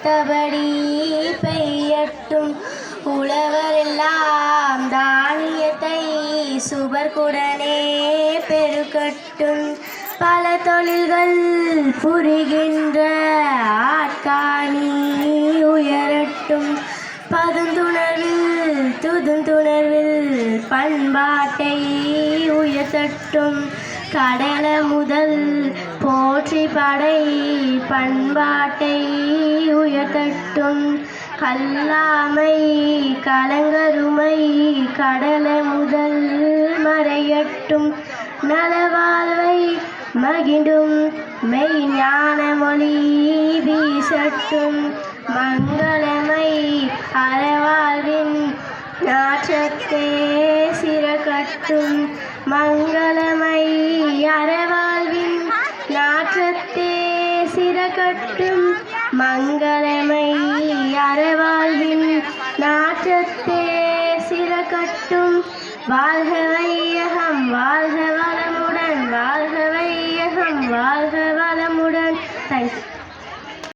நினைத்தபடி பெய்யட்டும். உழவரெல்லாம் தானியத்தை சுபர்குடனே பெருக்கட்டும். பல தொழில்கள் புரிகின்ற ஆட்காணி உயரட்டும். துதுந்துணர்வில் பண்பாட்டை உயர்த்தட்டும். கடல முதல் போற்றி படை பண்பாட்டை உயர்த்தட்டும். கல்லாமை கலங்கருமை கடல முதல் மறையட்டும். நலவாழ்வை மகிழும் மெய்ஞான மொழி வீசட்டும். மங்களமை அறவாழ்வின் நாற்றத்தே சிறக்கட்டும். மங்களமை அறவாழ்வின் நாற்றத்தே சிறக்கட்டும். மங்களமை அறவாழ்வின் நாற்றத்தே சிறக்கட்டும். வாழ்க வையகம் வாழ்க